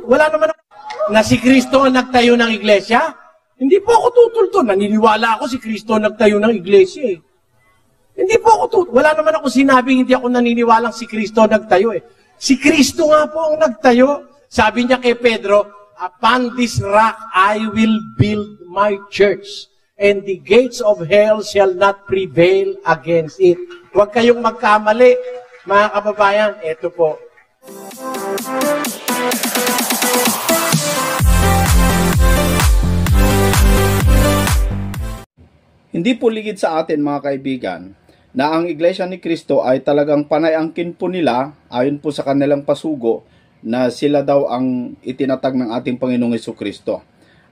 Wala naman ako na si Kristo ang nagtayo ng iglesia. Hindi po ako tutulto. Naniniwala ako si Kristo ang nagtayo ng iglesia eh. Hindi po ako tutulto. Wala naman ako sinabing hindi ako naniniwalang si Kristo ang nagtayo eh. Si Kristo nga po ang nagtayo. Sabi niya kay Pedro, upon this rock I will build my church, and the gates of hell shall not prevail against it. Huwag kayong magkamali, mga kababayan. Ito po. Hindi po ligid sa atin, mga kaibigan, na ang Iglesia ni Cristo ay talagang panay-angkin po nila, ayon po sa kanilang pasugo, na sila daw ang itinatag ng ating Panginoong Jesucristo.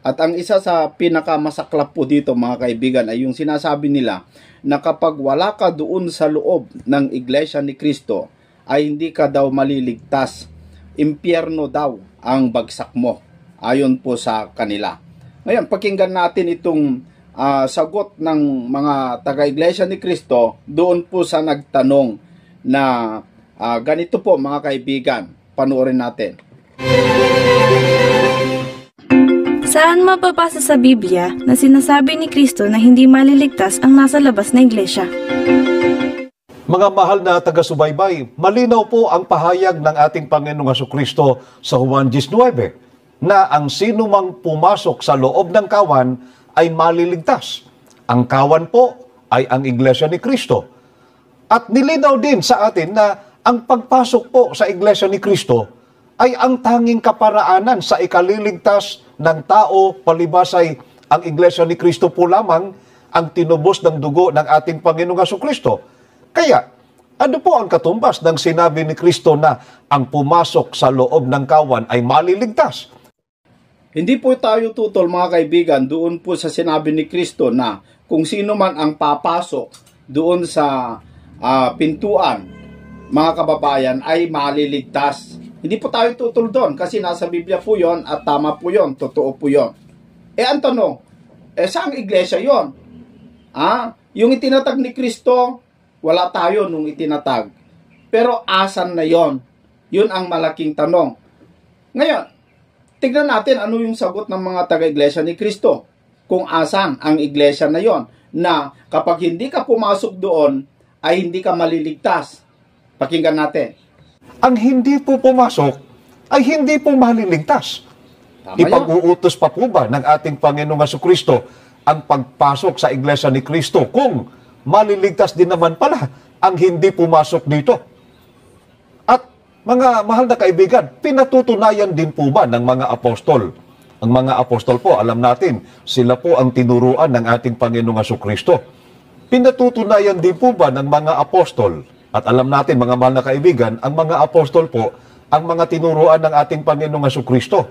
At ang isa sa pinakamasaklap po dito, mga kaibigan, ay yung sinasabi nila na kapag wala ka doon sa loob ng Iglesia ni Cristo, ay hindi ka daw maliligtas. Impyerno daw ang bagsak mo, ayon po sa kanila. Ngayon, pakinggan natin itong sagot ng mga taga-Iglesia ni Cristo doon po sa nagtanong na ganito po, mga kaibigan. Panoorin natin. Saan mapapasa sa Biblia na sinasabi ni Kristo na hindi maliligtas ang nasa labas na iglesia? Mga mahal na taga-subaybay, malinaw po ang pahayag ng ating Panginoong Jesucristo sa Juan 19 na ang sino mang pumasok sa loob ng kawan ay maliligtas. Ang kawan po ay ang Iglesia ni Kristo. At nilinaw din sa atin na ang pagpasok po sa Iglesia ni Kristo ay ang tanging kaparaanan sa ikaliligtas ng tao, palibas ay ang Iglesia ni Kristo po lamang ang tinubos ng dugo ng ating Panginoong Jesucristo. Kaya, ano po ang katumbas ng sinabi ni Kristo na ang pumasok sa loob ng kawan ay maliligtas? Hindi po tayo tutol, mga kaibigan, doon po sa sinabi ni Kristo na kung sino man ang papasok doon sa pintuan, mga kababayan, ay maliligtas. Hindi po tayo tutol doon kasi nasa Biblia po yon at tama po yon, totoo po yon. Ang tanong, saang iglesia yon? Yung itinatag ni Kristo, wala tayo nung itinatag. Pero asan na yon? Yun ang malaking tanong. Ngayon, tignan natin ano yung sagot ng mga taga-iglesia ni Kristo. Kung asan ang iglesia na yon, na kapag hindi ka pumasok doon, ay hindi ka maliligtas. Pakinggan natin. Ang hindi po pumasok ay hindi po maliligtas. Ipag-uutos pa po ba ng ating Panginoong Jesucristo ang pagpasok sa Iglesia ni Kristo kung maliligtas din naman pala ang hindi pumasok dito? At mga mahal na kaibigan, pinatutunayan din po ba ng mga apostol? Ang mga apostol po, alam natin, sila po ang tinuruan ng ating Panginoong Jesucristo. Pinatutunayan din po ba ng mga apostol? At alam natin, mga mahal na kaibigan, ang mga apostol po, ang mga tinuruan ng ating Panginoong Jesucristo.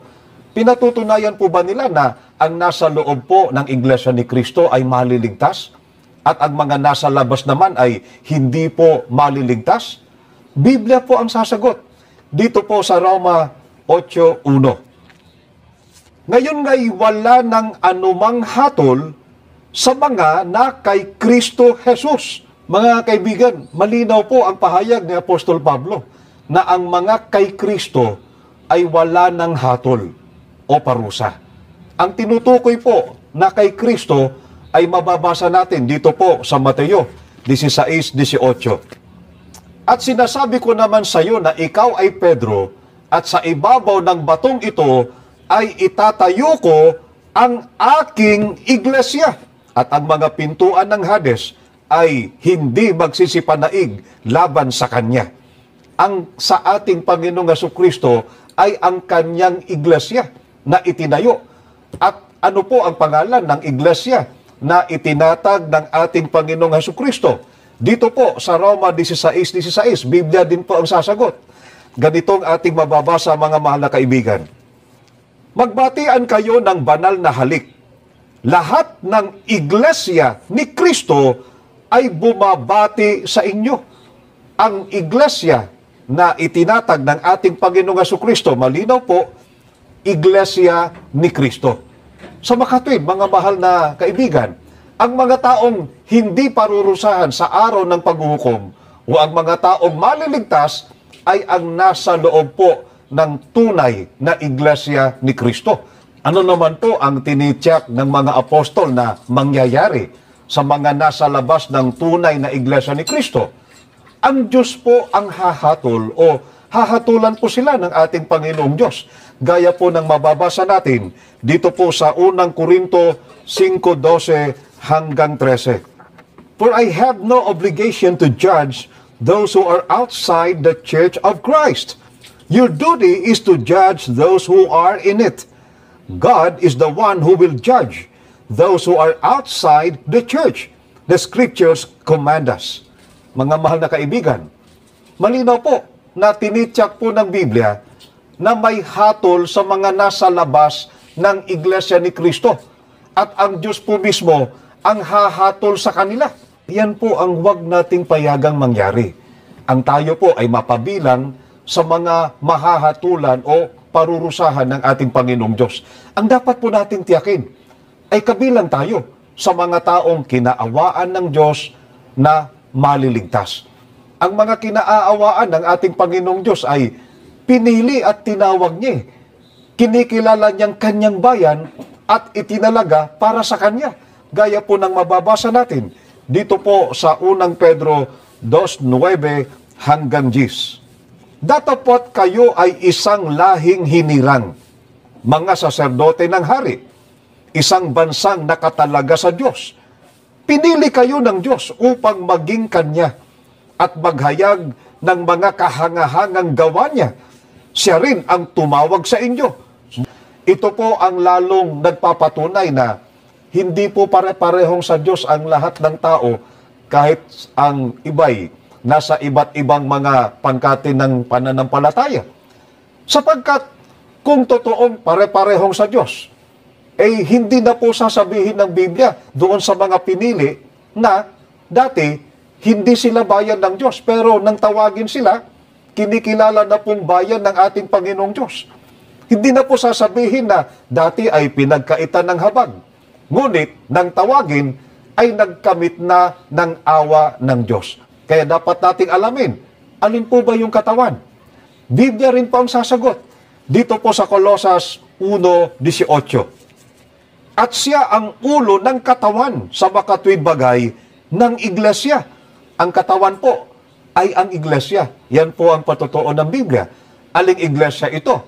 Pinatutunayan po ba nila na ang nasa loob po ng Iglesia ni Kristo ay maliligtas? At ang mga nasa labas naman ay hindi po maliligtas? Biblia po ang sasagot. Dito po sa Roma 8:1. Ngayon nga'y wala ng anumang hatol sa mga na kay Kristo Jesus. Mga kaibigan, malinaw po ang pahayag ni Apostol Pablo na ang mga kay Kristo ay wala ng hatol o parusa. Ang tinutukoy po na kay Kristo ay mababasa natin dito po sa Mateo 16:18. At sinasabi ko naman sa iyo na ikaw ay Pedro, at sa ibabaw ng batong ito ay itatayo ko ang aking iglesia, at ang mga pintuan ng Hades ay hindi magsisipanaig laban sa kanya. Ang sa ating Panginoong Jesucristo ay ang kanyang iglesia na itinayo. At ano po ang pangalan ng iglesia na itinatag ng ating Panginoong Jesucristo? Dito po sa Roma 16:16, Biblia din po ang sasagot. Ganitong ating mababasa, mga mahal na kaibigan. Magbatian kayo ng banal na halik. Lahat ng iglesia ni Kristo ay bumabati sa inyo. Ang iglesia na itinatag ng ating Panginoong Jesucristo, malinaw po, iglesia ni Kristo. Sa makatuwid, mga mahal na kaibigan, ang mga taong hindi parurusahan sa araw ng paghuhukom o ang mga taong maliligtas ay ang nasa loob po ng tunay na iglesia ni Kristo. Ano naman po ang tinitiyak ng mga apostol na mangyayari sa mga nasa labas ng tunay na iglesia ni Kristo? Ang Diyos po ang hahatol o hahatulan po sila ng ating Panginoong Diyos. Gaya po ng mababasa natin dito po sa unang Korinto 5:12 hanggang 13. For I have no obligation to judge those who are outside the church of Christ. Your duty is to judge those who are in it. God is the one who will judge those who are outside the church. The scriptures command us. Mga mahal na kaibigan, malinaw po na tinityak po ng Biblia na may hatol sa mga nasa labas ng Iglesia ni Kristo. At ang Diyos po mismo ang hahatol sa kanila. Yan po ang wag nating payagang mangyari. Ang tayo po ay mapabilang sa mga mahahatulan o parurusahan ng ating Panginoong Diyos. Ang dapat po nating tiyakin ay kabilang tayo sa mga taong kinaawaan ng Diyos na maliligtas. Ang mga kinaaawaan ng ating Panginoong Diyos ay pinili at tinawag niya. Kinikilala niyang kanyang bayan at itinalaga para sa kanya. Gaya po ng mababasa natin dito po sa unang Pedro 2:9 hanggang 10. Datapot kayo ay isang lahing hinirang, mga saserdote ng hari, isang bansang nakatalaga sa Diyos. Pinili kayo ng Diyos upang maging Kanya at maghayag ng mga kahangahangang gawa niya. Siya rin ang tumawag sa inyo. Ito po ang lalong nagpapatunay na hindi po pare-parehong sa Diyos ang lahat ng tao kahit ang iba'y nasa iba't ibang mga pangkati ng pananampalataya. Sapagkat kung totoong pare-parehong sa Diyos, hindi na po sasabihin ng Biblia doon sa mga pinili na dati hindi sila bayan ng Diyos, pero nang tawagin sila, kinikilala na pong bayan ng ating Panginoong Diyos. Hindi na po sasabihin na dati ay pinagkaitan ng habag, ngunit nang tawagin ay nagkamit na ng awa ng Diyos. Kaya dapat nating alamin, alin po ba yung katawan? Biblia rin po ang sasagot. Dito po sa Colosas 1:18. At siya ang ulo ng katawan sa makatuwid bagay ng iglesia. Ang katawan po ay ang iglesia. Yan po ang patotoo ng Biblia. Aling iglesia ito?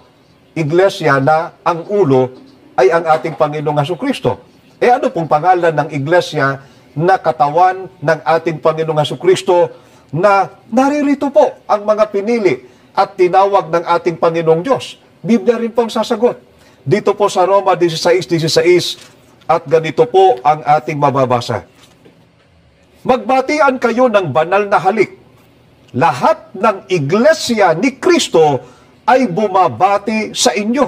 Iglesia na ang ulo ay ang ating Panginoong Jesucristo. Ano pong pangalan ng iglesia na katawan ng ating Panginoong Jesucristo na naririto po ang mga pinili at tinawag ng ating Panginoong Diyos? Biblia rin pong sasagot. Dito po sa Roma 16:16 at ganito po ang ating mababasa. Magbatian kayo ng banal na halik. Lahat ng iglesia ni Kristo ay bumabati sa inyo.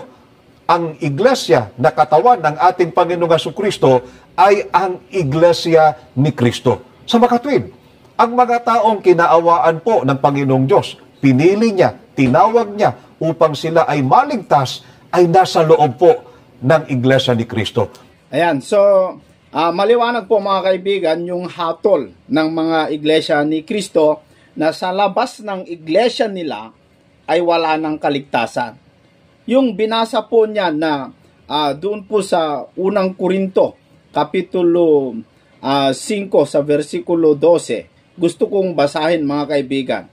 Ang iglesia na katawan ng ating Panginoong Jesucristo ay ang iglesia ni Kristo. Sa makatwid, ang mga taong kinaawaan po ng Panginoong Diyos, pinili niya, tinawag niya upang sila ay maligtas, ay nasa loob po ng iglesia ni Kristo. Ayan, so maliwanag po mga kaibigan yung hatol ng mga iglesia ni Kristo na sa labas ng iglesia nila ay wala ng kaligtasan. Yung binasa po niya na doon po sa unang Korinto, Kapitulo 5 sa versikulo 12, gusto kong basahin mga kaibigan.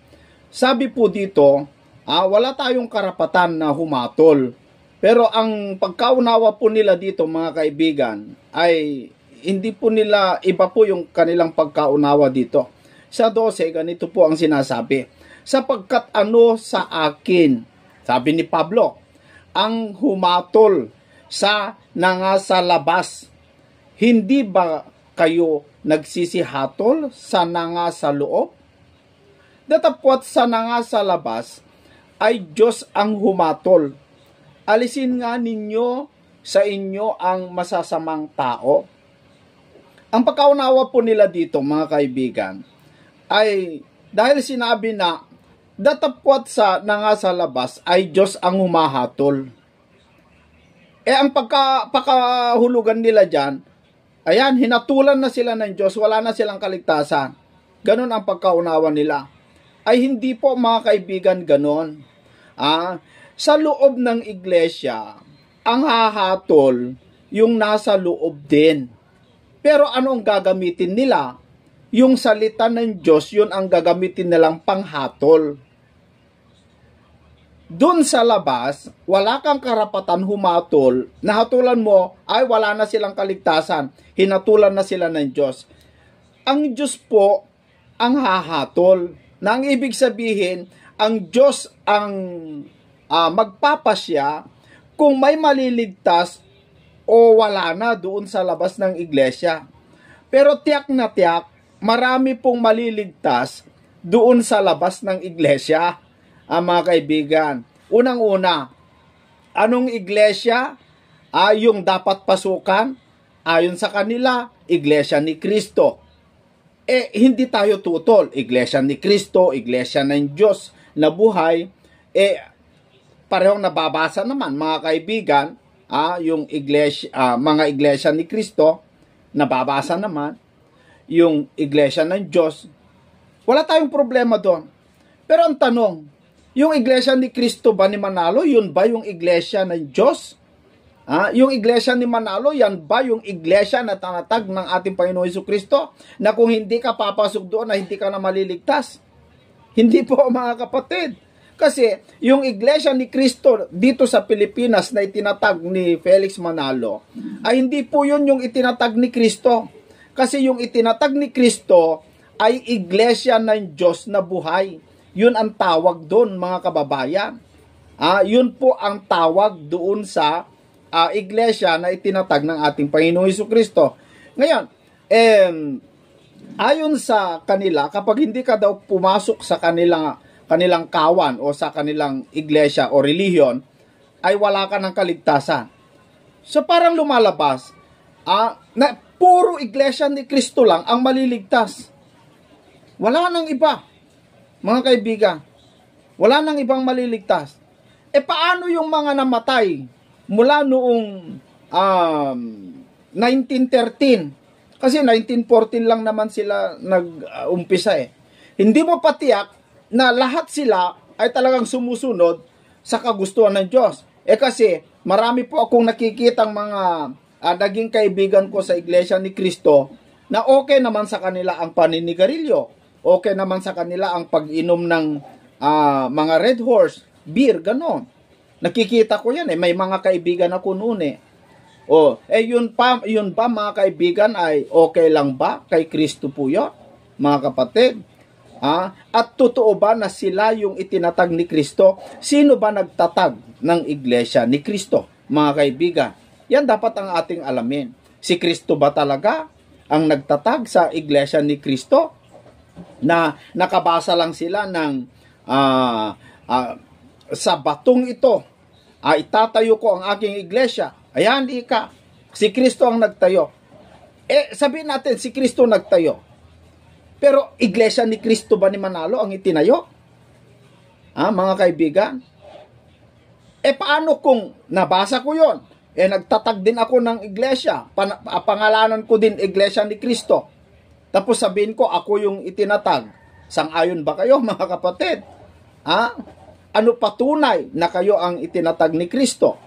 Sabi po dito, wala tayong karapatan na humatol. Pero ang pagkaunawa po nila dito mga kaibigan ay hindi po nila, iba po yung kanilang pagkaunawa dito. Sa 12, ganito po ang sinasabi. Sapagkat ano sa akin, sabi ni Pablo, ang humatol sa nangasa labas, hindi ba kayo nagsisihatol sa nangasa loob? Datapwat sa nangasa labas ay Diyos ang humatol. Alisin nga ninyo sa inyo ang masasamang tao. Ang pagkaunawa po nila dito mga kaibigan ay dahil sinabi na datapwat sa nangasa labas ay Diyos ang humahatol. Ang pagkahulugan nila dyan, ayan, hinatulan na sila ng Diyos, wala na silang kaligtasan. Ganon ang pagkaunawa nila. Ay hindi po mga kaibigan ganon. Sa loob ng iglesia, ang hahatol yung nasa loob din. Pero ano ang gagamitin nila? Yung salita ng Diyos, yun ang gagamitin nilang panghatol. Doon sa labas, wala kang karapatan humatol. Nahatulan mo, ay wala na silang kaligtasan. Hinatulan na sila ng Diyos. Ang Diyos po ang hahatol. Na ang ibig sabihin, ang Diyos ang magpapasya kung may maliligtas o wala na doon sa labas ng iglesia. Pero tiyak na tiyak, marami pong maliligtas doon sa labas ng iglesia. Mga kaibigan, unang-una, anong iglesia yung dapat pasukan? Ayon sa kanila, iglesia ni Kristo. Hindi tayo tutol. Iglesia ni Kristo, iglesia ng Diyos na buhay, parehong nababasa naman, mga kaibigan, yung iglesia, mga iglesia ni Kristo, nababasa naman, yung iglesia ng Diyos. Wala tayong problema doon. Pero ang tanong, yung iglesia ni Kristo ba ni Manalo, yun ba yung iglesia ng Diyos? Yung iglesia ni Manalo, yan ba yung iglesia na tanatag ng ating Panginoon Jesucristo? Na kung hindi ka papasok doon, na hindi ka na maliligtas? Hindi po, mga kapatid. Kasi yung iglesia ni Kristo dito sa Pilipinas na itinatag ni Felix Manalo, ay hindi po yun yung itinatag ni Kristo. Kasi yung itinatag ni Kristo ay iglesia ng Diyos na buhay. Yun ang tawag doon, mga kababayan. Yun po ang tawag doon sa iglesia na itinatag ng ating Panginoong Jesucristo. Ngayon, ayon sa kanila, kapag hindi ka daw pumasok sa kanilang kawan o sa kanilang iglesia o relihiyon, ay wala ka ng kaligtasan. So parang lumalabas, na puro iglesia ni Kristo lang ang maliligtas. Wala nang iba. Mga kaibigan, wala nang ibang maliligtas. Paano yung mga namatay mula noong 1913? Kasi 1914 lang naman sila nag-umpisa Hindi mo patiyak na lahat sila ay talagang sumusunod sa kagustuhan ng Diyos. Kasi marami po akong nakikitang mga naging kaibigan ko sa iglesia ni Kristo na okay naman sa kanila ang paninigarilyo. Okay naman sa kanila ang pag-inom ng mga Red Horse, beer, ganon. Nakikita ko yan may mga kaibigan ako noon yun ba mga kaibigan ay okay lang ba kay Kristo po yun, mga kapatid? At totoo ba na sila yung itinatag ni Kristo? Sino ba nagtatag ng iglesia ni Kristo, mga kaibigan? Yan dapat ang ating alamin. Si Kristo ba talaga ang nagtatag sa iglesia ni Kristo? Na nakabasa lang sila ng sa batong ito itatayo ko ang aking iglesia. Ayan, si Kristo ang nagtayo. Sabihin natin, si Kristo nagtayo. Pero iglesia ni Kristo ba ni Manalo ang itinayo? Mga kaibigan? Paano kung nabasa ko yon? Nagtatag din ako ng iglesia. Pangalanan ko din iglesia ni Kristo. Tapos sabihin ko, ako yung itinatag. Sang-ayon ba kayo, mga kapatid? Ano patunay na kayo ang itinatag ni Kristo?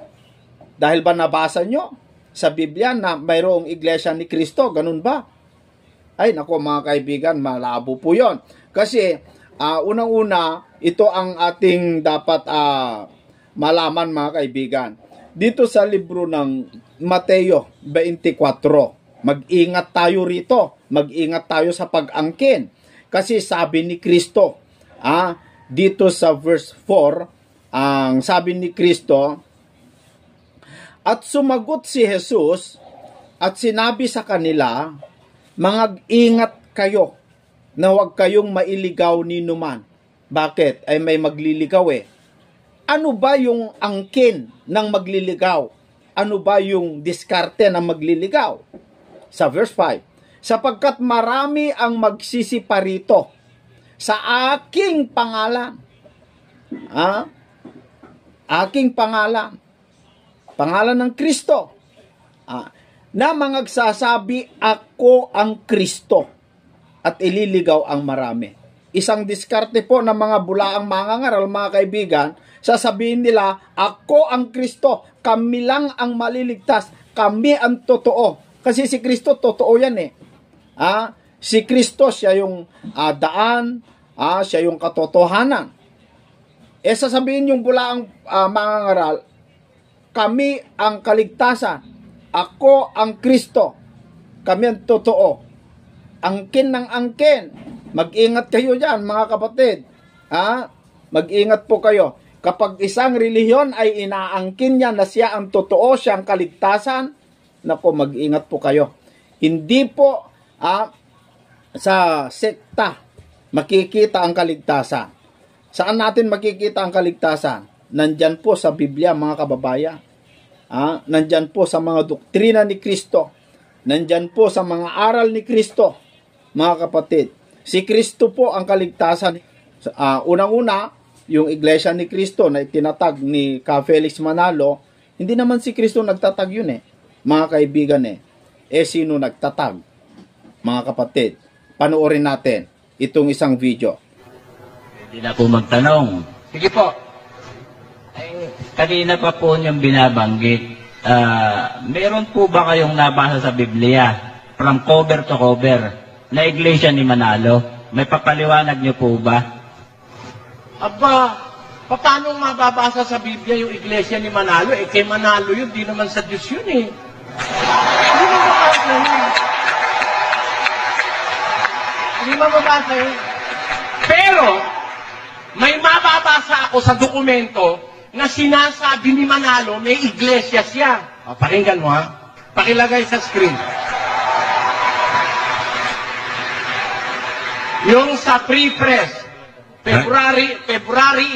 Dahil ba nabasa nyo sa Biblia na mayroong iglesia ni Kristo? Ganun ba? Ay, naku mga kaibigan, malabo po yon. Kasi, unang-una, ito ang ating dapat malaman, mga kaibigan. Dito sa libro ng Mateo 24, mag-ingat tayo rito. Mag-ingat tayo sa pag-angkin. Kasi sabi ni Kristo, dito sa verse 4, ang sabi ni Kristo, at sumagot si Jesus at sinabi sa kanila, mag-ingat kayo na huwag kayong mailigaw ni numan. Bakit? Ay may magliligaw Ano ba yung angkin ng magliligaw? Ano ba yung diskarte ng magliligaw? Sa verse 5, sapagkat marami ang magsisiparito sa aking pangalan. Aking pangalan. Pangalan ng Kristo. Na mangagsasabi, ako ang Kristo. At ililigaw ang marami. Isang diskarte po ng mga bulaang mangangaral, mga kaibigan, sasabihin nila, ako ang Kristo, kami lang ang maliligtas, kami ang totoo. Kasi si Kristo, totoo yan eh. Si Kristo, siya yung daan, siya yung katotohanan. Sasabihin yung bulaang mangangaral, kami ang kaligtasan, ako ang Kristo, kami ang totoo. Angkin ng angkin. Mag-ingat kayo dyan, mga kapatid. Mag-ingat po kayo. Kapag isang relihiyon ay inaangkin niya na siya ang totoo, siya ang kaligtasan, naku, mag-ingat po kayo. Hindi po sa sekta makikita ang kaligtasan. Saan natin makikita ang kaligtasan? Nandyan po sa Biblia, mga kababayan. Nandyan po sa mga doktrina ni Kristo. Nandyan po sa mga aral ni Kristo, mga kapatid. Si Kristo po ang kaligtasan. Unang-una, yung iglesia ni Kristo na itinatag ni Felix Manalo, hindi naman si Kristo nagtatag yun mga kaibigan sino nagtatag? Mga kapatid, panoorin natin itong isang video. Hindi na po magtanong. Sige po. Kanina pa po niyong binabanggit, meron po ba kayong nabasa sa Biblia, from cover to cover, na iglesia ni Manalo? May papaliwanag niyo po ba? Aba, paano mababasa sa Biblia yung iglesia ni Manalo? Kay Manalo yun, di naman sa Diyos yun Hindi mababasa yun. Hindi mababasa yun. Pero, may mababasa ako sa dokumento na sinasabi ni Manalo may iglesia siya. Pakinggan mo Pakilagay sa screen. Yung sa Free Press, February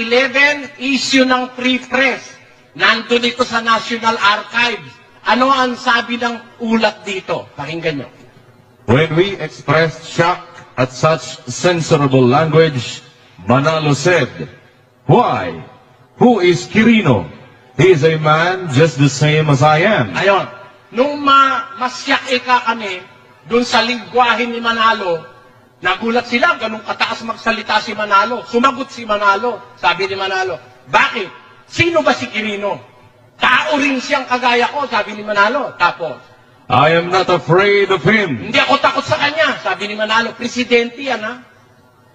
11, issue ng Free Press. Nandun ito sa National Archives. Ano ang sabi ng ulat dito? Pakinggan nyo. When we expressed shock at such censorable language, Manalo said, "Why? Who is Quirino? He is a man just the same as I am." Ayon. Nung masyak kami, dun sa lingwahe ni Manalo, nagulat sila, ganun kataas magsalita si Manalo. Sumagot si Manalo. Sabi ni Manalo, bakit? Sino ba si Quirino? Tao rin siyang kagaya ko, sabi ni Manalo. Tapos, I am not afraid of him. hindi ako takot sa kanya, sabi ni Manalo. Presidente yan,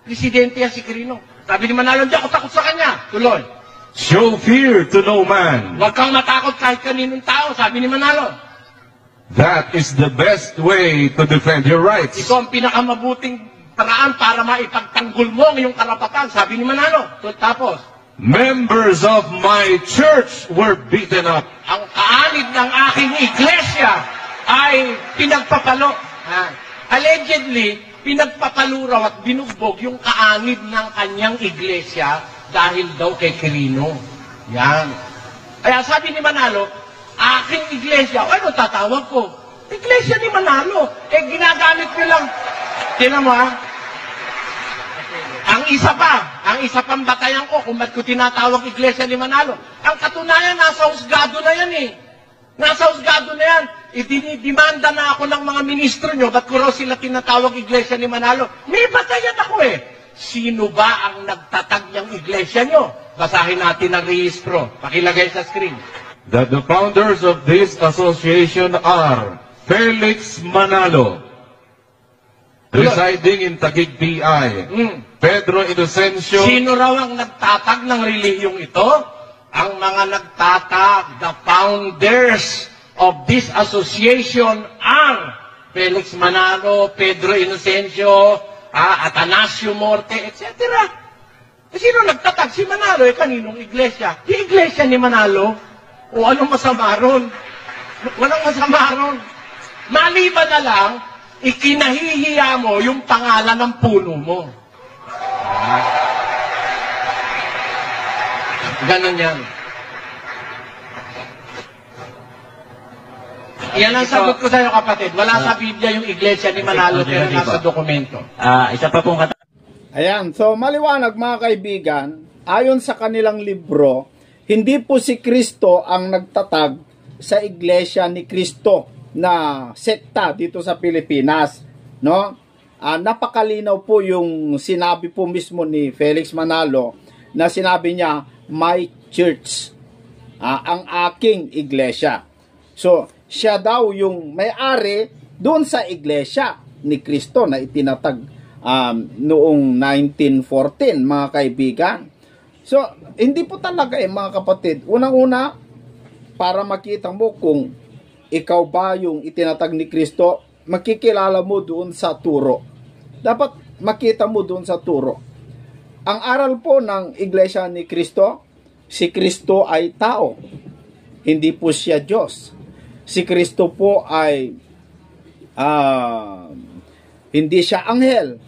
Presidente yan si Quirino. Sabi ni Manalo, hindi ako takot sa kanya. Tuloy. Show fear to no man. Huwag kang matakot kahit kaninong tao, sabi ni Manalo. That is the best way to defend your rights. Ito ang pinakamabuting paraan para maipagtanggol mo ang iyong karapatan, sabi ni Manalo. Tapos, Members of my church were beaten up. ang kaanib ng aking iglesia ay pinagpapalo. Allegedly, pinagpapalo raw at binugbog yung kaanib ng kanyang iglesia dahil daw kay Quirino. Yan. Kaya sabi ni Manalo, aking iglesia, ano tatawag ko? Iglesia ni Manalo. Ginagamit nyo lang. Tingnan mo Ang isa pang batayan ko kung ba't ko tinatawag iglesia ni Manalo. Ang katunayan, nasa husgado na yan Nasa husgado na yan. Idinidemanda na ako ng mga ministro nyo, ba't ko raw sila tinatawag iglesia ni Manalo? May batayan ako Sino ba ang nagtatag niyang iglesia nyo? Basahin natin ang rehistro. Pakilagay sa screen. That the founders of this association are Felix Manalo, residing in Taguig, PI. Pedro Inocencio. Sino raw ang nagtatag ng relihiyong ito? Ang mga nagtatag, the founders of this association ang Felix Manalo, Pedro Inocencio, Atanasio Morte, etc. Sino nagtatag? Si Manalo, kaninong iglesia? Di iglesia ni Manalo? O anong masama ron? Walang masama ron. Maliban na lang, ikinahihiya mo yung pangalan ng puno mo. Ganon yan. Yan ang sagot ko sa iyo, kapatid. Wala sa Biblia yung iglesia ni Manalo, pero nasa dokumento. Isa pa pong Ayan, so maliwanag mga kaibigan, ayon sa kanilang libro, hindi po si Kristo ang nagtatag sa iglesia ni Kristo na sekta dito sa Pilipinas, napakalinaw po yung sinabi po mismo ni Felix Manalo na sinabi niya, my church. Ang aking iglesia. So, siya daw yung may-ari doon sa iglesia ni Kristo na itinatag noong 1914, mga kaibigan. So, hindi po talaga mga kapatid. Unang-una, para makita mo kung ikaw ba yung itinatag ni Kristo, makikilala mo doon sa turo. Dapat makita mo doon sa turo. Ang aral po ng iglesia ni Kristo, si Kristo ay tao. Hindi po siya Diyos. Si Kristo po ay hindi siya anghel.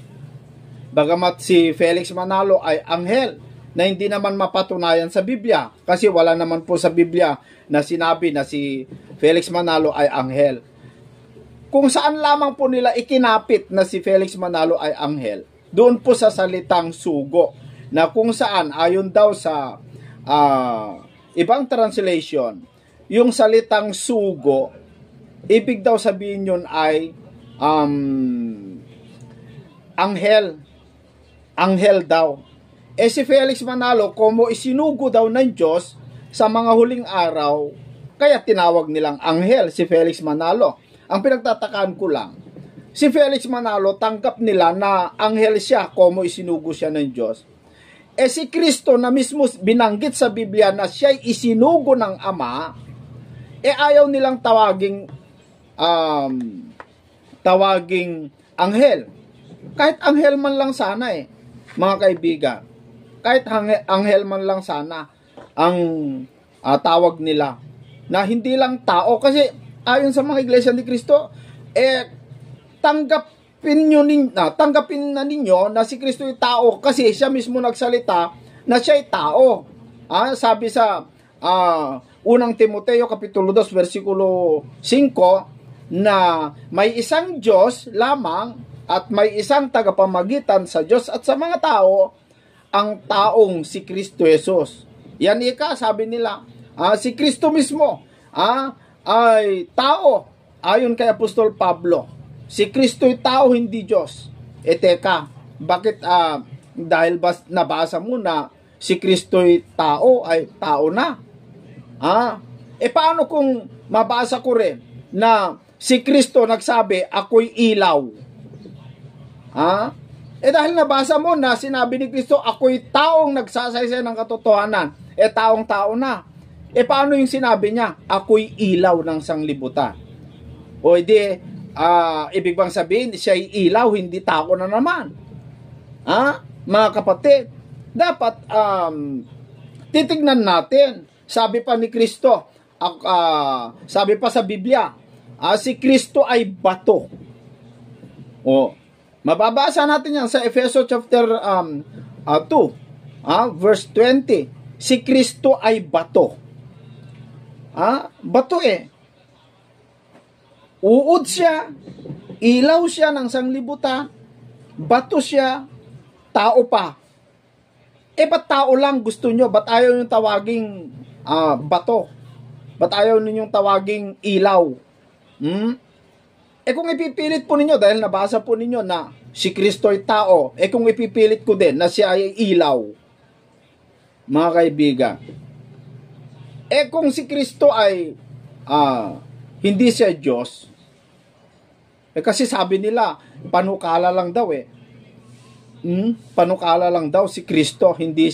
Bagamat si Felix Manalo ay anghel na hindi naman mapatunayan sa Biblia. Kasi wala naman po sa Biblia na sinabi na si Felix Manalo ay anghel. Kung saan lamang po nila ikinapit na si Felix Manalo ay anghel, doon po sa salitang sugo, na kung saan ayon daw sa ibang translation, yung salitang sugo, ibig daw sabihin yun ay anghel daw. Si Felix Manalo, como isinugo daw ng Diyos sa mga huling araw, kaya tinawag nilang anghel si Felix Manalo. Ang pinagtatakaan ko lang, si Felix Manalo, tanggap nila na anghel siya, como isinugo siya ng Diyos. Si Kristo na mismo binanggit sa Biblia na siya'y isinugo ng Ama, ayaw nilang tawaging anghel. Kahit anghel man lang sana mga kaibigan. Kahit anghel man lang sana ang tawag nila. Na hindi lang tao. Kasi ayon sa mga iglesia ni Kristo, tanggapin na ninyo na si Kristo ay tao kasi siya mismo nagsalita na siya ay tao. Sabi sa unang Timoteo kapitulo 2 versikulo 5 na may isang Diyos lamang at may isang tagapamagitan sa Diyos at sa mga tao, ang taong si Kristo Jesus. Yan sabi nila, si Kristo mismo ay tao. Ayon kay Apostol Pablo, si Kristo ay tao, hindi Diyos. Teka, bakit dahil nabasa mo na si Kristo ay tao na? Paano kung mabasa ko rin na si Kristo nagsabi, ako'y ilaw? Dahil nabasa mo na sinabi ni Kristo, ako'y taong nagsasaysay ng katotohanan. Taong-tao na. Paano yung sinabi niya? Ako'y ilaw ng sanglibutan. O ibig bang sabihin, siya'y ilaw, hindi tao na naman. Mga kapatid, dapat titignan natin. Sabi pa ni Kristo, sabi pa sa Biblia, si Kristo ay bato. Mababasa natin yan sa Efeso chapter 2, verse 20. Si Kristo ay bato. Bato uod siya, ilaw siya ng sanglibutan, bato siya, tao pa. Ba't tao lang gusto nyo? Ba't ayaw nyo tawaging bato? Ba't ayaw ninyong tawaging ilaw? Kung ipipilit po ninyo, dahil nabasa po ninyo na si Kristo ay tao, kung ipipilit ko din na siya ay ilaw, mga kaibigan, kung si Kristo ay hindi siya Diyos, kasi sabi nila, panukala lang daw panukala lang daw si Kristo, hindi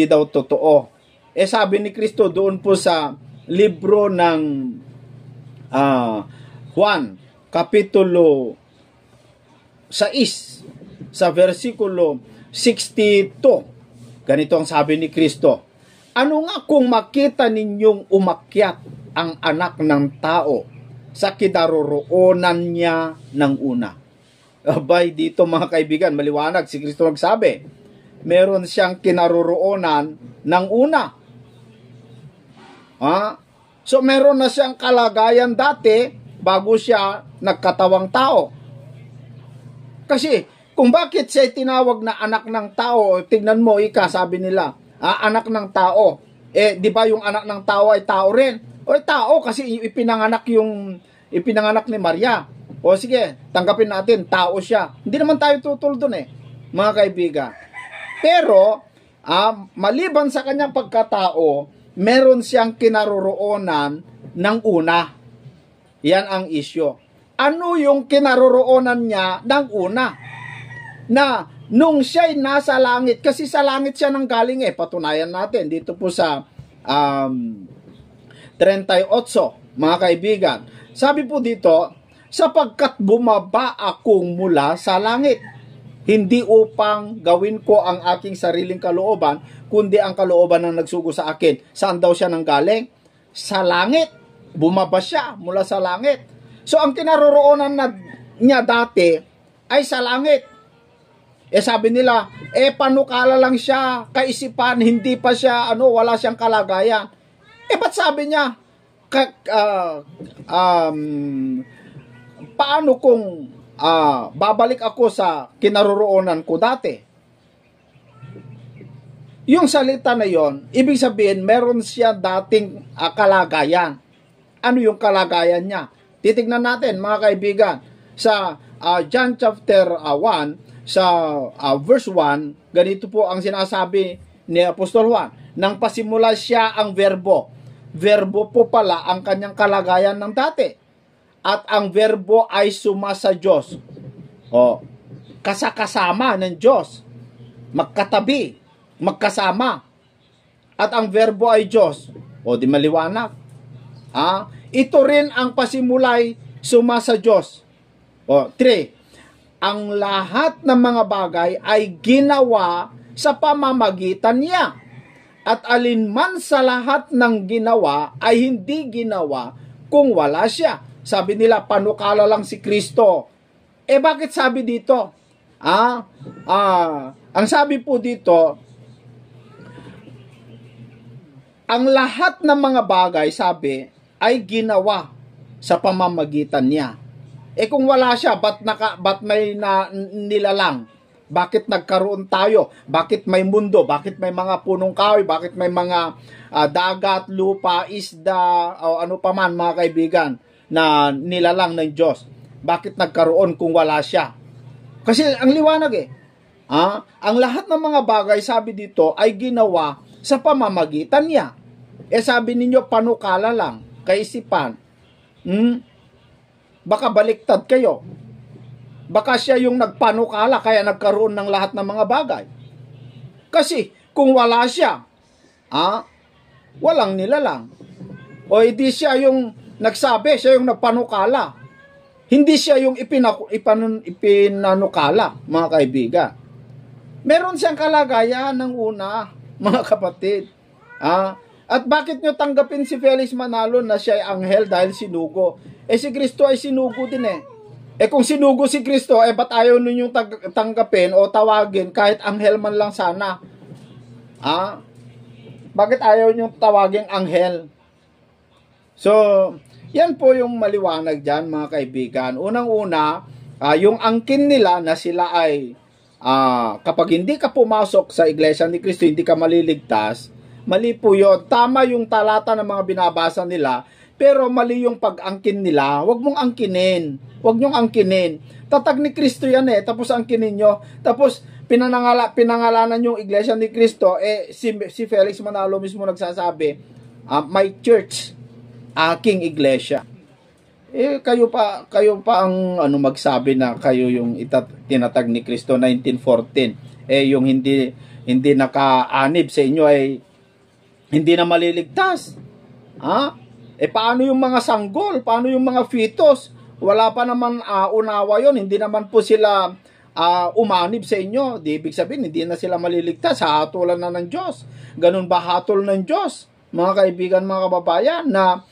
daw totoo. Sabi ni Kristo doon po sa libro ng Juan, kapitulo 6, sa versikulo 62, ganito ang sabi ni Kristo, ano nga kung makita ninyong umakyat ang anak ng tao sa kinaroroonan niya ng una? Abay, dito mga kaibigan, maliwanag, si Kristo nagsabi, meron siyang kinaroroonan ng una. So meron na siyang kalagayan dati bago siya nagkatawang tao. Kasi kung bakit siya tinawag na anak ng tao, tignan mo, sabi nila, anak ng tao. Di ba yung anak ng tao ay tao rin? Tao kasi ipinanganak ni Maria. Sige, tanggapin natin, tao siya. Hindi naman tayo tutol dun mga kaibigan. Pero, maliban sa kanyang pagkatao, meron siyang kinaroroonan ng una. Yan ang isyo. Ano yung kinaroroonan niya ng una? Na nung siya'y nasa langit, kasi sa langit siya nang galing patunayan natin dito po sa 38, mga kaibigan. Sabi po dito, sapagkat bumaba akong mula sa langit, hindi upang gawin ko ang aking sariling kalooban, kundi ang kalooban ng nagsugo sa akin. Saan daw siya nang galing? Sa langit. Bumaba siya mula sa langit. So, ang kinaroroonan niya dati ay sa langit. Sabi nila, panukala lang siya, kaisipan, hindi pa siya, wala siyang kalagayan. Ba't sabi niya, paano kung babalik ako sa kinaroroonan ko dati? Yung salita na yon, ibig sabihin, meron siya dating kalagayan. Ano yung kalagayan niya? Titignan natin, mga kaibigan, sa John chapter 1, sa verse 1, ganito po ang sinasabi ni Apostol Juan. Nang pasimula siya ang verbo. Verbo po pala ang kanyang kalagayan ng dati. At ang verbo ay sumasa Diyos. Kasakasama ng Diyos. Magkatabi. Magkasama. At ang verbo ay Diyos. Di maliwanag. Ito rin ang pasimulay sumasa Diyos. 3. Ang lahat ng mga bagay ay ginawa sa pamamagitan niya. At alinman sa lahat ng ginawa ay hindi ginawa kung wala siya. Sabi nila, panukala lang si Kristo. Bakit sabi dito? Ang sabi po dito, ang lahat ng mga bagay, sabi, ay ginawa sa pamamagitan niya. Kung wala siya, ba't may nilalang? Bakit nagkaroon tayo? Bakit may mundo? Bakit may mga punong kahoy? Bakit may mga dagat, lupa, isda, o ano pa man, mga kaibigan, na nilalang ng Diyos? Bakit nagkaroon kung wala siya? Kasi ang liwanag ang lahat ng mga bagay, sabi dito, ay ginawa sa pamamagitan niya. Sabi ninyo, panukala lang, kaisipan. Baka baliktad kayo. Baka siya yung nagpanukala kaya nagkaroon ng lahat ng mga bagay. Kasi kung wala siya, walang nilalang. Hindi siya yung nagsabi, siya yung nagpanukala. Hindi siya yung ipinanukala, mga kaibigan. Meron siyang kalagayan ng una, mga kapatid. At bakit nyo tanggapin si Felix Manalo na siya ay anghel dahil sinugo? Si Kristo ay sinugo din kung sinugo si Kristo, ba't ayaw ninyong tanggapin o tawagin kahit anghel man lang sana? Bakit ayaw ninyong tawagin anghel? So, yan po yung maliwanag dyan, mga kaibigan. Unang-una, yung angkin nila na sila ay kapag hindi ka pumasok sa Iglesia ni Kristo, hindi ka maliligtas. Mali po yun. Tama yung talata ng mga binabasa nila, pero mali yung pag-angkin nila. Huwag mong angkinin. Huwag nyong angkinin. Tatag ni Kristo yan tapos angkinin nyo. Tapos pinangalanan yung Iglesia ni Kristo, si Felix Manalo mismo nagsasabi, my church, aking iglesia. Kayo pa ang magsabi na kayo yung tinatag ni Kristo 1914. Yung hindi nakaanib sa inyo ay hindi na maliligtas. Paano yung mga sanggol? Paano yung mga fetus? Wala pa naman unawa yon. Hindi naman po sila umanib sa inyo. Di ibig sabihin, hindi na sila maliligtas. Hatulan na ng Diyos. Ganun ba hatol ng Diyos? Mga kaibigan, mga kababayan, na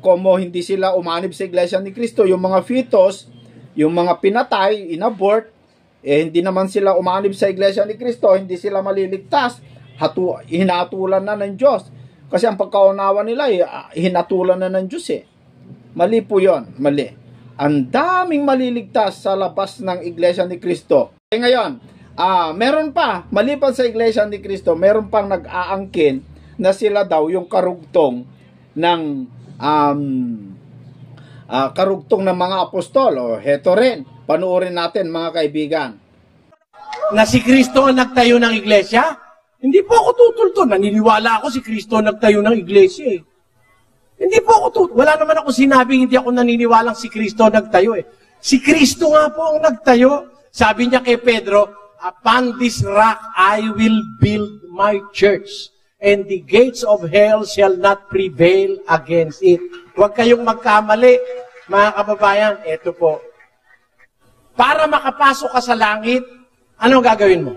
como hindi sila umanib sa Iglesia ni Kristo, yung mga fetus, yung mga pinatay, inabort, hindi naman sila umanib sa Iglesia ni Kristo, hindi sila maliligtas. Hinatulan na ng Diyos. Kasi ang pagkaunawa nila, hinatulan na ng Diyos Mali po yun, mali. Ang daming maliligtas sa labas ng Iglesia ni Kristo. Ngayon, meron pa, maliban sa Iglesia ni Kristo, meron pang nag-aangkin na sila daw yung karugtong ng karugtong ng mga apostol. Heto rin, panuorin natin, mga kaibigan. na si Kristo ang nagtayo ng iglesia? Hindi po ako tutulto. Naniniwala ako si Kristo ang nagtayo ng iglesia eh. Hindi po ako tutulto. Wala naman ako sinabing hindi ako naniniwalang si Kristo ang nagtayo eh. Si Kristo nga po ang nagtayo. Sabi niya kay Pedro, upon this rock I will build my church, and the gates of hell shall not prevail against it. Huwag kayong magkamali, mga kababayan. Ito po. Para makapasok ka sa langit, ano gagawin mo?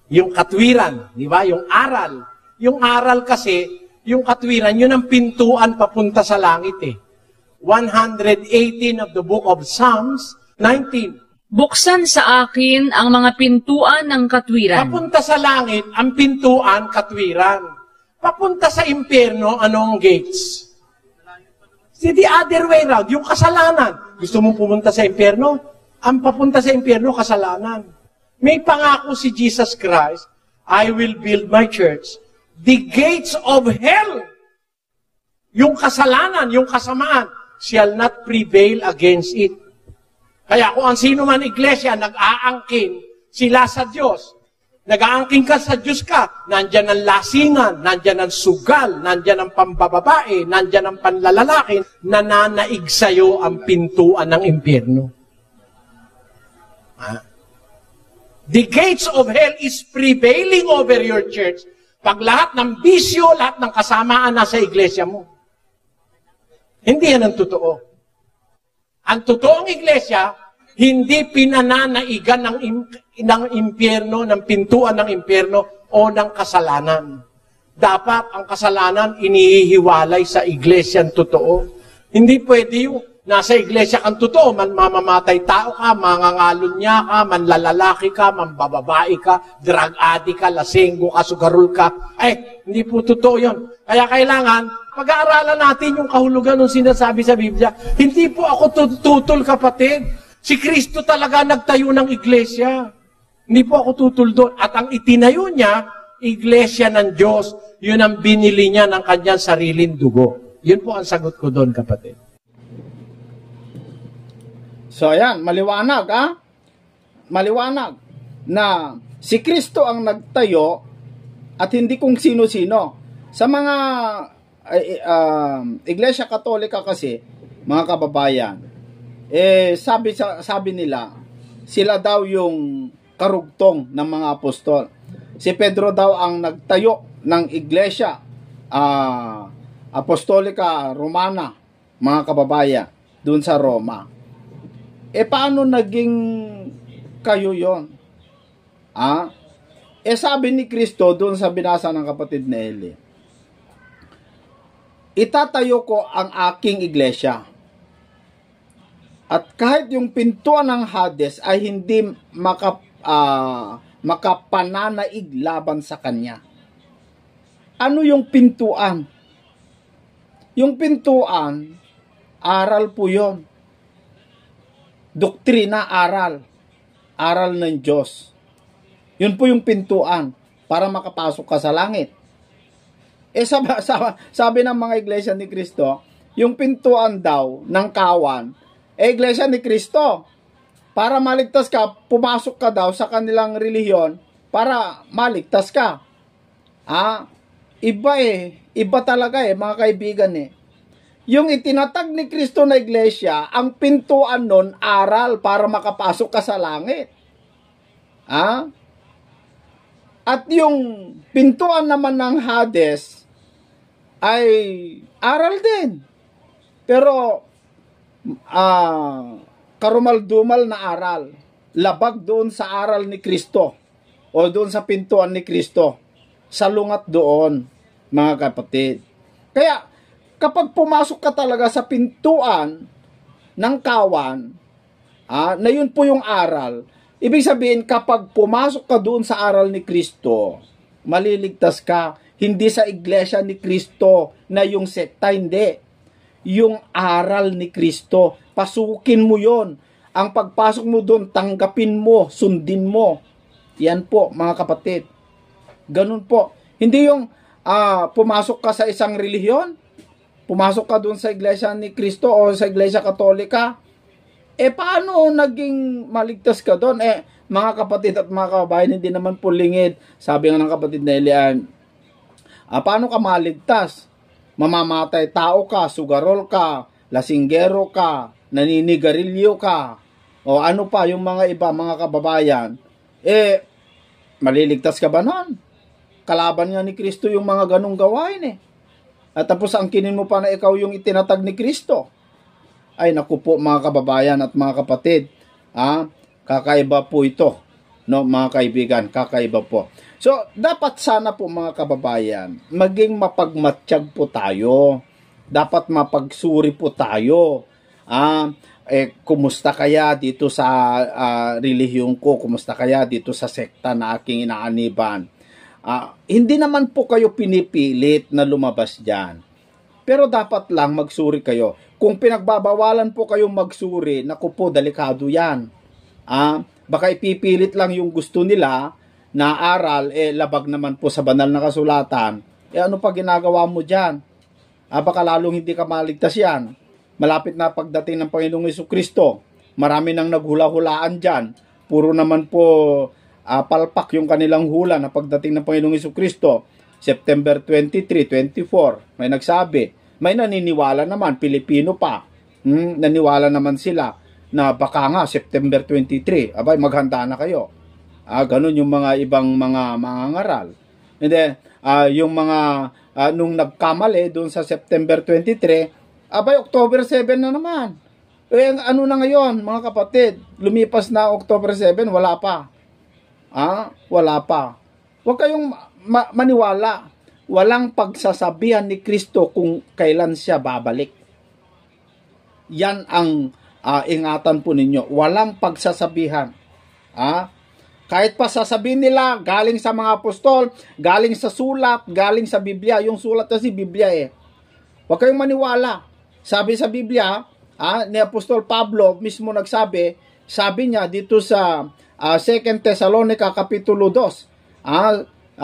Yung katwiran, di ba? Yung aral. Yung aral kasi, yung katwiran, yun ang pintuan papunta sa langit eh. 118 of the book of Psalms, 19. Buksan sa akin ang mga pintuan ng katwiran. Papunta sa langit, ang pintuan, katwiran. Papunta sa impyerno, anong gates? See, the other way round, yung kasalanan. Gusto mong pumunta sa impyerno? Ang papunta sa impyerno, kasalanan. May pangako si Jesus Christ, I will build my church. The gates of hell, yung kasalanan, yung kasamaan, shall not prevail against it. Kaya kung ang sino man iglesia nag-aangkin sila sa Diyos, nag-aangkin ka sa Diyos ka, nandyan ang lasingan, nandyan ang sugal, nandyan ang pambababae, nandyan ang panlalalakin, nananaig sa'yo ang pintuan ng impyerno. The gates of hell is prevailing over your church pag lahat ng bisyo, lahat ng kasamaan nasa iglesia mo. Hindi yan ang totoo. Ang totoong iglesia, hindi pinananaigan ng impyerno, ng pintuan ng impyerno o ng kasalanan. Dapat ang kasalanan inihiwalay sa iglesyang totoo. Hindi pwede yung nasa iglesia kang totoo, mamamatay tao ka, mangangalon niya ka, manlalalaki ka, mambababae ka, drug addict ka, lasenggo ka, sugarol ka. Ay, hindi po totoo yun. Kaya kailangan, pag-aaralan natin yung kahulugan ng sinasabi sa Biblia. Hindi po ako tutol, kapatid. Si Kristo talaga nagtayo ng iglesia. Hindi po ako tutol doon. At ang itinayo niya, iglesia ng Diyos, yun ang binili niya ng kanyang sariling dugo. Yun po ang sagot ko doon, kapatid. So ayan, maliwanag Maliwanag na si Kristo ang nagtayo at hindi kung sino-sino. Sa mga Iglesia Katolika kasi, mga kababayan, sabi nila, sila daw yung karugtong ng mga apostol. Si Pedro daw ang nagtayo ng Iglesia Apostolika Romana, mga kababayan, dun sa Roma. Paano naging kayo yon? Sabi ni Kristo doon sa binasa ng kapatid na Eli, itatayo ko ang aking iglesia. At kahit yung pintuan ng Hades ay hindi makapananaig laban sa kanya. Ano yung pintuan? Yung pintuan, aral po yon. Doktrina, aral ng Diyos. Yun po yung pintuan para makapasok ka sa langit. Sabi ng mga iglesia ni Kristo, yung pintuan daw ng kawan, iglesia ni Kristo. Para maligtas ka, pumasok ka daw sa kanilang relihiyon para maligtas ka. Iba talaga mga kaibigan Yung itinatag ni Kristo na iglesia, ang pintuan nun, aral para makapasok ka sa langit. At yung pintuan naman ng Hades ay aral din. Pero karumal-dumal na aral. Labag doon sa aral ni Kristo o doon sa pintuan ni Kristo. Salungat doon, mga kapatid. Kaya, kapag pumasok ka talaga sa pintuan ng kawan, na yun po yung aral, ibig sabihin, kapag pumasok ka doon sa aral ni Kristo, maliligtas ka. Hindi sa iglesia ni Kristo na yung sekta, hindi. Yung aral ni Kristo, pasukin mo yon. Ang pagpasok mo doon, tanggapin mo, sundin mo. Yan po, mga kapatid. Ganun po. Hindi yung pumasok ka sa isang relihiyon, pumasok ka doon sa iglesia ni Kristo o sa iglesia Katolika, paano naging maligtas ka doon? mga kapatid at mga kababayan, hindi naman po lingid. Sabi nga ng kapatid na Elian, paano ka maligtas? Mamamatay tao ka, sugarol ka, lasinggero ka, naninigarilyo ka, o ano pa yung mga iba, mga kababayan, maliligtas ka ba nun? Kalaban nga ni Kristo yung mga ganong gawain At tapos angkinin mo pa na ikaw yung itinatag ni Kristo. Ay naku po mga kababayan at mga kapatid, kakaiba po ito, no mga kaibigan, kakaiba po. So, dapat sana po mga kababayan, maging mapagmatsyag po tayo. Dapat mapagsuri po tayo. Kumusta kaya dito sa relihiyon ko? Kumusta kaya dito sa sekta na aking inaaniban? Hindi naman po kayo pinipilit na lumabas dyan. Pero dapat lang magsuri kayo. Kung pinagbabawalan po kayong magsuri, naku po, delikado yan. Baka ipipilit lang yung gusto nila na aral, labag naman po sa banal na kasulatan. Ano pa ginagawa mo dyan? Baka lalong hindi ka maligtas yan. Malapit na pagdating ng Panginoong Jesucristo. Marami nang naghula-hulaan dyan. Puro naman po palpak yung kanilang hula na pagdating ng Panginoong Jesucristo. September 23, 24, may nagsabi. May naniniwala naman, Pilipino pa. Naniwala naman sila na baka nga September 23, abay maghanda na kayo. Ganun yung mga ibang mga ngaral. And then, yung mga nung nagkamali doon sa September 23, abay October 7 na naman. Ano na ngayon, mga kapatid? Lumipas na October 7, wala pa. Wala pa. Huwag kayong maniwala. Walang pagsasabihan ni Kristo kung kailan siya babalik. Yan ang ingatan po ninyo. Walang pagsasabihan. Kahit pa sasabihin nila, galing sa mga apostol, galing sa sulat, galing sa Biblia. Yung sulat kasi Biblia Huwag kayong maniwala. Sabi sa Biblia, ni Apostol Pablo mismo nagsabi, sabi niya dito sa 2 Thessalonica Kapitulo 2,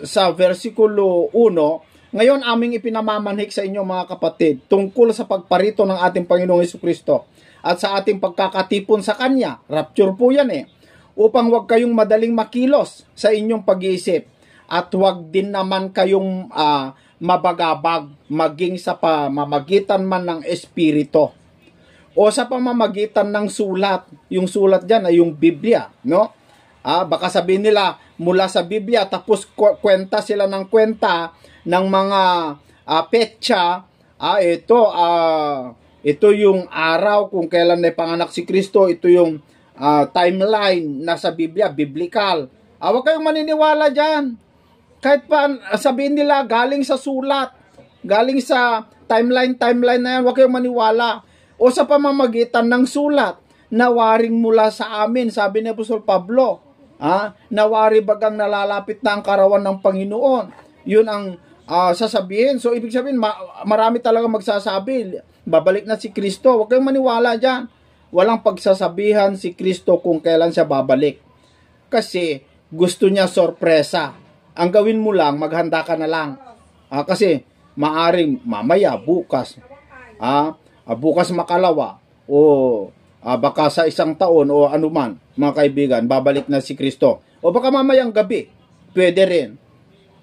sa versikulo 1, ngayon aming ipinamamanhik sa inyo mga kapatid tungkol sa pagparito ng ating Panginoong Jesucristo at sa ating pagkakatipon sa Kanya. Rapture po yan upang huwag kayong madaling makilos sa inyong pag-iisip at huwag din naman kayong mabagabag maging sa pamamagitan man ng Espiritu o sa pamamagitan ng sulat. Yung sulat dyan ay yung Biblia, no? Baka sabihin nila mula sa Biblia tapos kwenta sila ng kwenta ng mga petsa. Ito yung araw kung kailan na panganak si Kristo. Ito yung timeline na sa Biblia, biblical. Huwag kayong maniniwala dyan. Kahit pa sabihin nila galing sa sulat, galing sa timeline na yan, huwag kayong maniwala. O sa pamamagitan ng sulat, nawaring mula sa amin, sabi ni Apostol Pablo. Nawari bagang nalalapit na ang karawan ng Panginoon. Yun ang sasabihin. So, ibig sabihin, marami talaga magsasabi, babalik na si Kristo. Huwag kayong maniwala dyan. Walang pagsasabihan si Kristo kung kailan siya babalik. Kasi, gusto niya sorpresa. Ang gawin mo lang, maghanda ka na lang. Kasi, maaring mamaya, bukas, bukas makalawa, o baka sa isang taon o anuman, mga kaibigan, babalik na si Kristo. O baka mamayang gabi, pwede rin.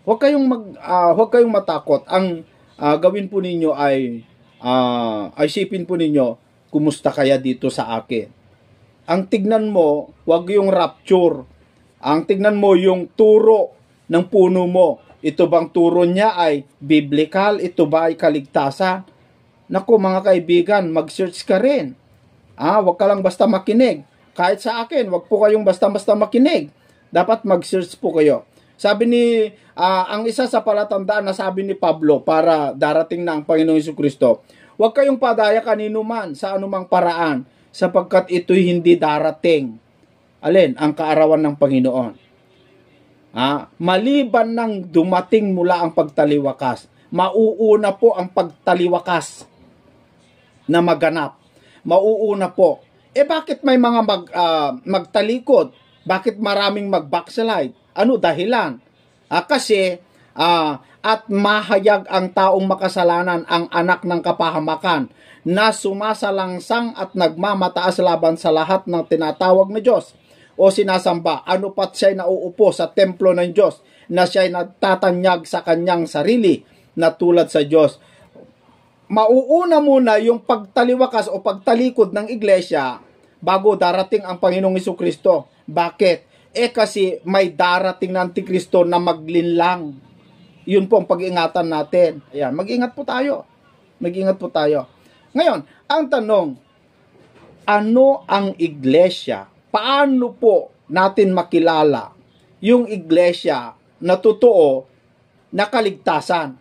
Huwag kayong matakot. Ang gawin po ninyo ay isipin po ninyo, kumusta kaya dito sa akin? Ang tignan mo, huwag yung rapture. Ang tignan mo yung turo ng puno mo. Ito bang turo niya ay biblical? Ito ba ay kaligtasan? Naku mga kaibigan, mag-search ka rin. Huwag ka lang basta makinig. Kahit sa akin, huwag po kayong basta-basta makinig. Dapat mag-search po kayo. Sabi ni, ang isa sa palatandaan na sabi ni Pablo para darating na ang Panginoong Jesucristo, huwag kayong padaya kanino man sa anumang paraan sapagkat ito'y hindi darating. Alin? Ang kaarawan ng Panginoon. Maliban ng dumating mula ang pagtaliwakas, mauuna po ang pagtaliwakas na maganap. Mauuna po. Bakit may mga magtalikod? Bakit maraming mag-backslide? Ano dahilan? Kasi at mahayag ang taong makasalanan ang anak ng kapahamakan na sumasalangsang at nagmamataas laban sa lahat ng tinatawag na Diyos. o sinasamba, ano pat siya'y nauupo sa templo ng Diyos, na siya'y natatanyag sa kanyang sarili na tulad sa Diyos. Mauuna muna yung pagtaliwakas o pagtalikod ng iglesia bago darating ang Panginoong Jesucristo. Bakit? Kasi may darating na Antikristo na maglinlang. Yun po ang pag-iingatan natin. Ayan, mag-ingat po tayo. Mag-ingat po tayo. Ngayon, ang tanong, ano ang iglesia? Paano po natin makilala yung iglesia na totoo na kaligtasan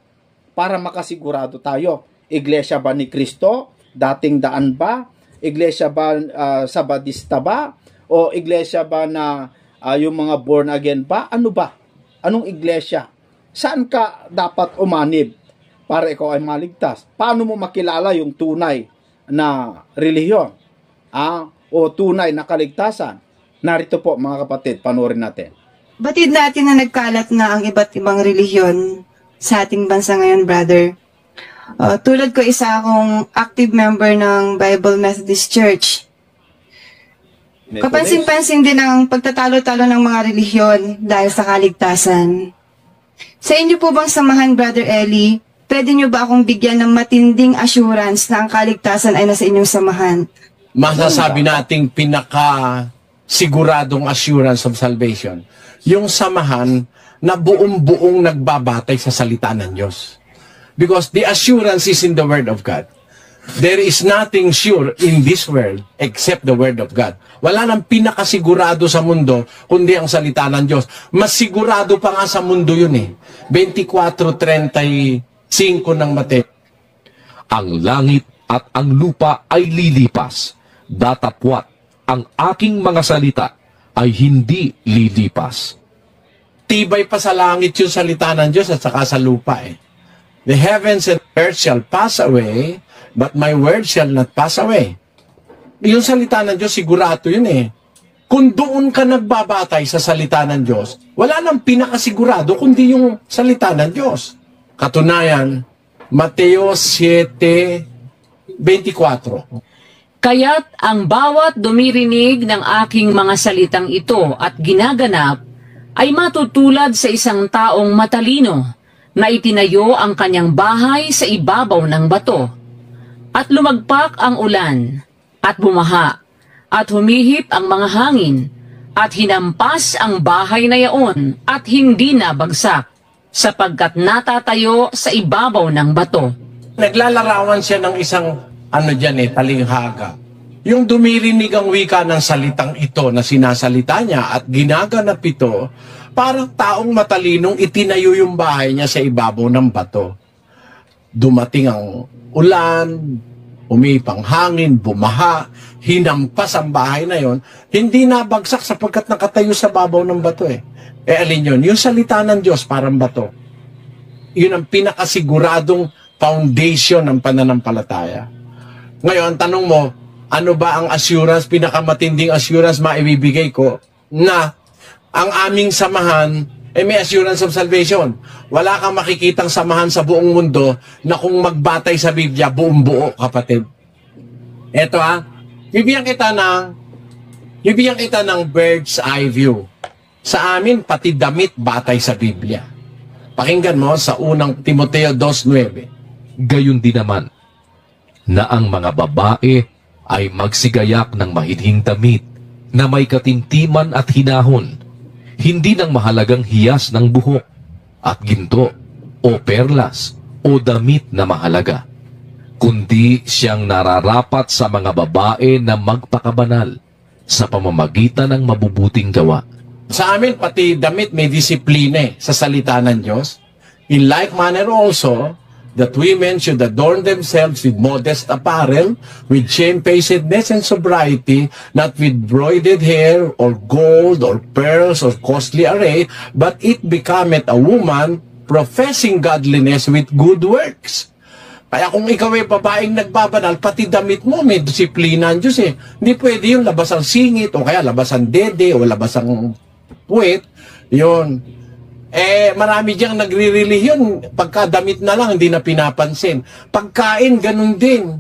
para makasigurado tayo? Iglesia ba ni Kristo? Dating daan ba? Iglesia ba Sabadista ba? O iglesia ba na yung mga born again ba? Ano ba? Anong iglesia? Saan ka dapat umanib para ikaw ay maligtas? Paano mo makilala yung tunay na relihiyon? O tunay na kaligtasan? Narito po mga kapatid, panoorin natin. Batid natin na nagkalat na ang iba't ibang relihiyon sa ating bansa ngayon, brother. Tulad ko, isa akong active member ng Bible Methodist Church. Kapansin-pansin din ang pagtatalo-talo ng mga relihiyon dahil sa kaligtasan. Sa inyo po bang samahan, Brother Eli, pwede nyo ba akong bigyan ng matinding assurance na ang kaligtasan ay nasa inyong samahan? Masasabi nating pinaka-siguradong assurance of salvation. Yung samahan na buong-buong nagbabatay sa salita ng Diyos. Because the assurance is in the Word of God. There is nothing sure in this world except the Word of God. Wala nang pinakasigurado sa mundo kundi ang salita ng Diyos. Mas sigurado pa nga sa mundo yun eh. 24:35 ng Mateo. Ang langit at ang lupa ay lilipas. Datapwat, ang aking mga salita ay hindi lilipas. Tibay pa sa langit yung salita ng Diyos at saka sa lupa eh. The heavens and earth shall pass away, but my word shall not pass away. Yung salita ng Diyos, sigurado yun eh. Kung doon ka nagbabatay sa salita ng Diyos, wala nang pinakasigurado kundi yung salita ng Diyos. Katunayan, Mateo 7:24. Kaya't ang bawat dumirinig ng aking mga salitang ito at ginaganap ay matutulad sa isang taong matalino na itinayo ang kanyang bahay sa ibabaw ng bato. At lumagpak ang ulan, at bumaha, at humihip ang mga hangin, at hinampas ang bahay na yaon, at hindi nabagsak, sapagkat natatayo sa ibabaw ng bato. Naglalarawan siya ng isang, talinghaga. Yung dumirinig ang wika ng salitang ito na sinasalita niya at ginaganap ito, parang taong matalinong itinayo yung bahay niya sa ibabaw ng bato. Dumating ang ulan, umipang hangin, bumaha, hinampas ang bahay na yon, hindi nabagsak sapagkat nakatayo sa babaw ng bato eh. Alin yun? Yung salita ng Diyos parang bato. Yun ang pinakasiguradong foundation ng pananampalataya. Ngayon, tanong mo, ano ba ang assurance, pinakamatinding assurance maibibigay ko na ang aming samahan may assurance of salvation. Wala kang makikitang samahan sa buong mundo na kung magbatay sa Biblia, buong buo, kapatid. Eto bibigyan kita ng bird's eye view. Sa amin, pati damit batay sa Biblia. Pakinggan mo sa unang Timoteo 2:9. Gayon din naman, na ang mga babae ay magsigayak ng mahinhing damit na may katimtiman at hinahon, hindi ng mahalagang hiyas ng buhok at ginto o perlas o damit na mahalaga, kundi siyang nararapat sa mga babae na magpakabanal sa pamamagitan ng mabubuting gawa. Sa amin, pati damit may disiplina sa salita ng Diyos. In like manner also, that women should adorn themselves with modest apparel, with shamefacedness and sobriety, not with broided hair, or gold, or pearls, or costly array, but it becometh a woman professing godliness with good works. Kaya kung ikaw ay babaeng nagbabanal, pati damit mo may disiplina ang Diyos eh. Hindi pwede yung labas ang singit, o kaya labas ang dede, o labas ang puwet. Yun. Marami diyang nagre-relihiyon, pagkadamit na lang, hindi na pinapansin. Pagkain, ganun din.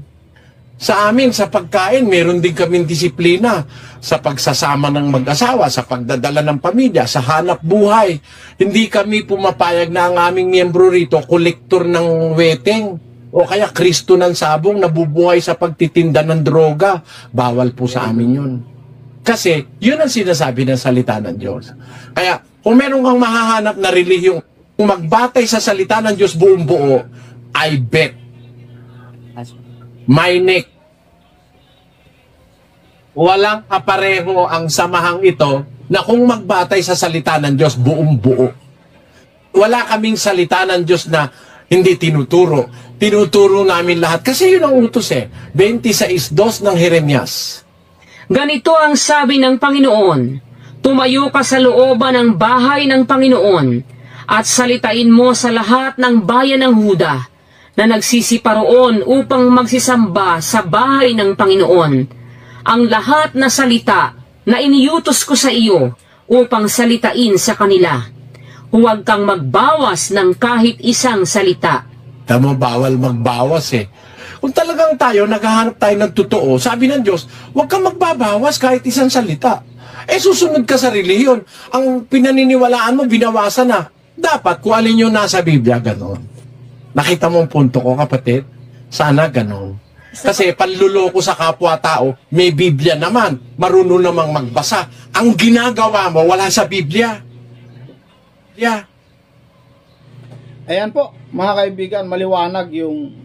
Sa amin, sa pagkain, meron din kaming disiplina. sa pagsasama ng mag-asawa, sa pagdadala ng pamilya, sa hanap buhay. Hindi kami pumapayag na ang aming miyembro rito kolektor ng weteng o kaya Kristo ng sabong nabubuhay sa pagtitinda ng droga. Bawal po sa amin yun. Kasi yun ang sinasabi ng salita ng Diyos. Kaya kung meron kang mahahanap na relihiyong magbatay sa salita ng Diyos buong buo, I bet my neck, walang kapareho ang samahang ito na kung magbatay sa salita ng Diyos buong buo. Wala kaming salita ng Diyos na hindi tinuturo. Tinuturo namin lahat. Kasi yun ang utos 26:2 ng Jeremias. Ganito ang sabi ng Panginoon, tumayo ka sa looban ng bahay ng Panginoon at salitain mo sa lahat ng bayan ng Huda na nagsisiparoon upang magsisamba sa bahay ng Panginoon ang lahat na salita na iniutos ko sa iyo upang salitain sa kanila. Huwag kang magbawas ng kahit isang salita. Tama, bawal magbawas Kung talagang tayo, naghahanap tayo ng totoo, sabi ng Diyos, huwag kang magbabawas kahit isang salita. Susunod ka sa relihiyon. Ang pinaniniwalaan mo, binawasan na. Dapat, kung alin yung nasa Biblia, ganon. Nakita mo ang punto ko, kapatid? Sana ganon. Kasi panluloko sa kapwa-tao, may Biblia naman, marunong namang magbasa. Ang ginagawa mo, wala sa Biblia. Ayan po, mga kaibigan, maliwanag yung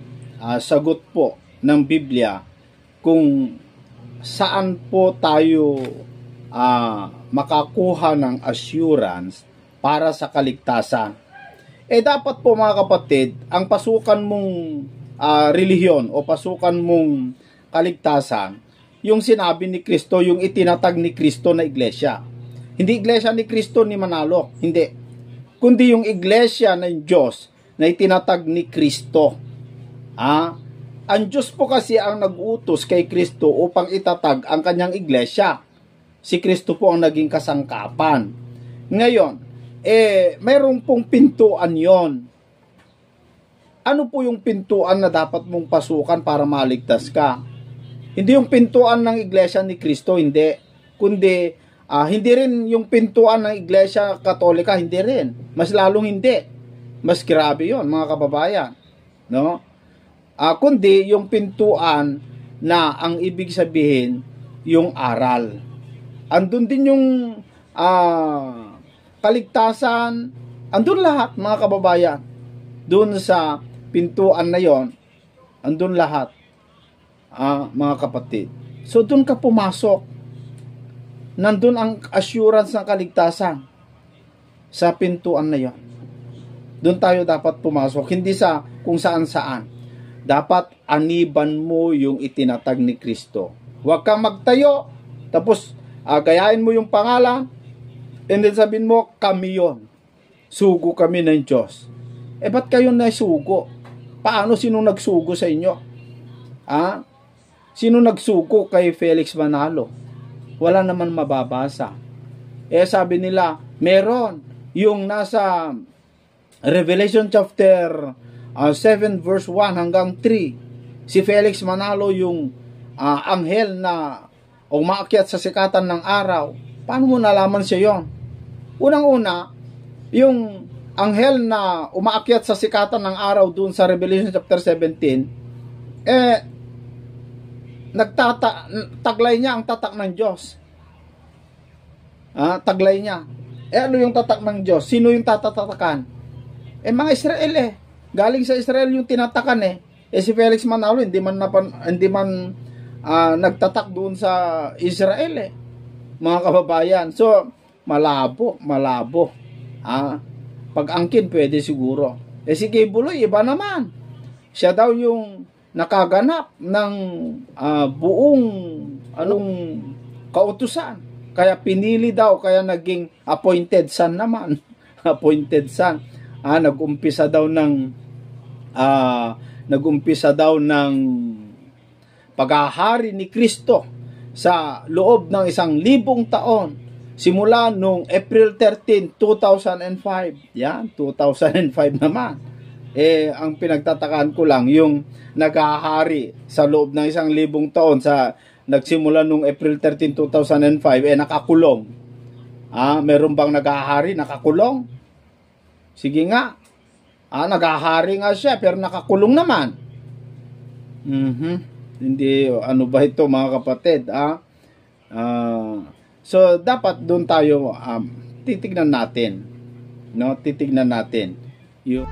sagot po ng Biblia kung saan po tayo makakuha ng assurance para sa kaligtasan. Dapat po mga kapatid, ang pasukan mong relihiyon o pasukan mong kaligtasan, yung sinabi ni Kristo, yung itinatag ni Kristo na iglesia. Hindi iglesia ni Kristo ni Manalo, hindi. Kundi yung iglesia ng Diyos na itinatag ni Kristo. Ang Diyos po kasi ang nag-utos kay Kristo upang itatag ang kanyang iglesia. Si Kristo po ang naging kasangkapan. Ngayon, mayroong pong pintuan yon. Ano po yung pintuan na dapat mong pasukan para maligtas ka? Hindi yung pintuan ng iglesia ni Kristo, hindi. Kundi, hindi rin yung pintuan ng iglesia katolika, hindi rin. Mas lalong hindi. Mas grabe yon, mga kababayan. No? Kundi yung pintuan na ang ibig sabihin, yung aral. Andun din yung kaligtasan, andun lahat mga kababayan. Doon sa pintuan na yon, andun lahat mga kapatid. So doon ka pumasok. Nandun ang assurance ng kaligtasan sa pintuan na yon. Doon tayo dapat pumasok, hindi sa kung saan-saan. Dapat aniban mo yung itinatag ni Kristo. Huwag kang magtayo, tapos gayahin mo yung pangalan, and then sabihin mo, kami yon. Sugo kami ng Diyos. Ba't kayo naisugo? Paano? Sino nagsugo sa inyo? Sino nagsugo kay Felix Manalo? Wala naman mababasa. Sabi nila, meron. Yung nasa Revelation chapter 7 verse 1 hanggang 3. Si Felix Manalo yung anghel na umaakyat sa sikatan ng araw. Paano mo nalaman siya yon? Unang-una, yung anghel na umaakyat sa sikatan ng araw dun sa Revelation chapter 17, taglay niya ang tatak ng Diyos. Taglay niya. Ano yung tatak ng Diyos? Sino yung tatatakan? Mga Israel Galing sa Israel yung tinatakan si Felix Manalo, hindi man nagtatak doon sa Israel mga kababayan. So, malabo. Pag-angkin, pwede siguro. Si Kay Buloy, iba naman. Siya daw yung nakaganap ng buong kautusan. Kaya pinili daw, kaya naging appointed son naman. Appointed son. Nag-umpisa daw ng paghahari ni Kristo sa loob ng 1,000 taon. Simula nung April 13, 2005. Yan, 2005 naman. Ang pinagtatakaan ko lang, yung naghahari sa loob ng 1,000 taon sa nagsimula nung April 13, 2005, nakakulong. Meron bang naghahari, nakakulong? Sige nga. Naghahari nga siya, pero nakakulong naman. Hindi, ano ba ito mga kapatid? So, dapat doon tayo titignan natin. No? Titignan natin. Yung